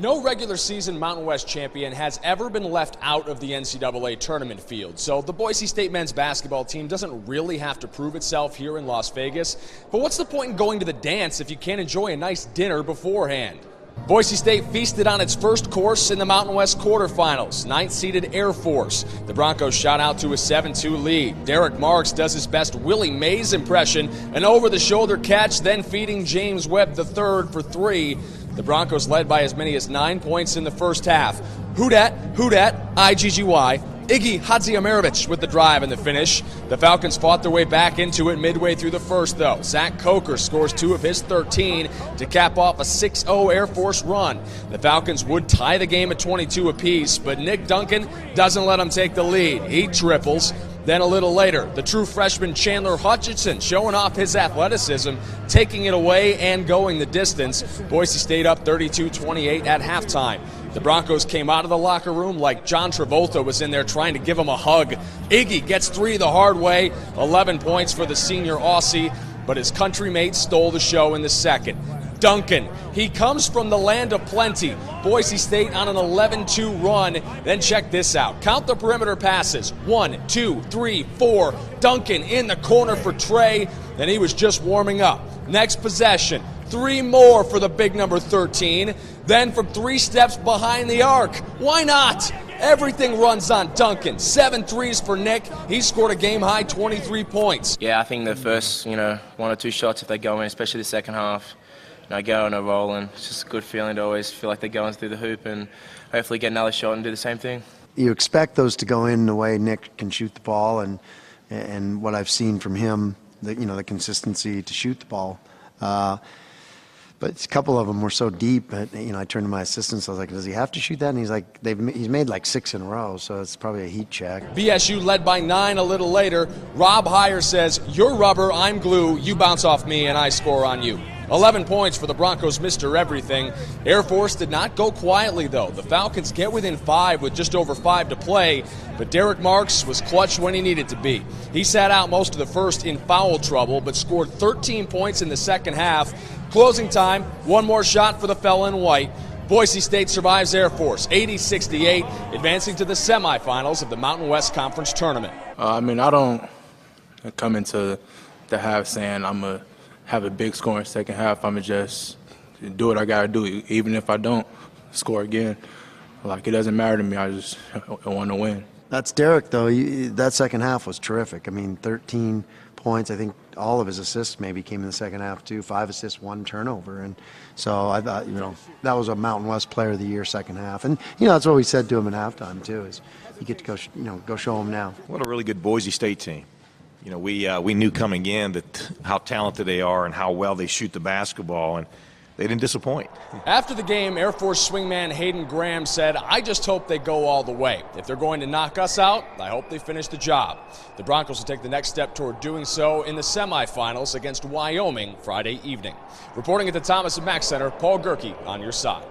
No regular season Mountain West champion has ever been left out of the NCAA tournament field, so the Boise State men's basketball team doesn't really have to prove itself here in Las Vegas. But what's the point in going to the dance if you can't enjoy a nice dinner beforehand? Boise State feasted on its first course in the Mountain West quarterfinals, 9th-seeded Air Force. The Broncos shot out to a 7-2 lead. Derek Marks does his best Willie Mays impression, an over-the-shoulder catch, then feeding James Webb III for 3. The Broncos led by as many as 9 points in the first half. Houdat, IGGY. Iggy Hadziamirovich with the drive and the finish. The Falcons fought their way back into it midway through the first, though. Zach Coker scores 2 of his 13 to cap off a 6-0 Air Force run. The Falcons would tie the game at 22 apiece, but Nick Duncan doesn't let them take the lead. He triples. Then a little later, the true freshman Chandler Hutchinson showing off his athleticism, taking it away and going the distance. Boise State up 32-28 at halftime. The Broncos came out of the locker room like John Travolta was in there trying to give him a hug. Iggy gets 3 the hard way, 11 points for the senior Aussie, but his countrymates stole the show in the second. Duncan, he comes from the land of plenty. Boise State on an 11-2 run. Then check this out. Count the perimeter passes. 1, 2, 3, 4. Duncan in the corner for Trey, and he was just warming up. Next possession, 3 more for the big number 13. Then from 3 steps behind the arc. Why not? Everything runs on Duncan. 7 threes for Nick. He scored a game-high 23 points. Yeah, I think the first, 1 or 2 shots, if they go in, especially the second half, I go on a roll, and it's just a good feeling to always feel like they're going through the hoop and hopefully get another shot and do the same thing. You expect those to go in the way Nick can shoot the ball, and what I've seen from him, the consistency to shoot the ball. But a couple of them were so deep that, I turned to my assistants. I was like, does he have to shoot that? And he's like, he's made like 6 in a row, so it's probably a heat check. BSU led by 9 a little later. Rob Heyer says, "You're rubber, I'm glue. You bounce off me, and I score on you." 11 points for the Broncos, Mr. Everything. Air Force did not go quietly, though. The Falcons get within 5 with just over 5 to play, but Derek Marks was clutch when he needed to be. He sat out most of the first in foul trouble, but scored 13 points in the second half. Closing time, 1 more shot for the fella in white. Boise State survives Air Force, 80-68, advancing to the semifinals of the Mountain West Conference Tournament. I don't come into the half saying I'm going to have a big score in the second half. I'm going to just do what I got to do, even if I don't score again. It doesn't matter to me. I just want to win. That's Derek, though. That second half was terrific. 13 points. I think all of his assists maybe came in the second half, too. 5 assists, 1 turnover. And so I thought, that was a Mountain West Player of the Year second half. And, that's what we said to him at halftime, too, is you get to go, go show him now. What a really good Boise State team. We knew coming in that how talented they are and how well they shoot the basketball, and they didn't disappoint. After the game, Air Force swingman Hayden Graham said, "I just hope they go all the way. If they're going to knock us out, I hope they finish the job." The Broncos will take the next step toward doing so in the semifinals against Wyoming Friday evening. Reporting at the Thomas & Mack Center, Paul Gerke on your side.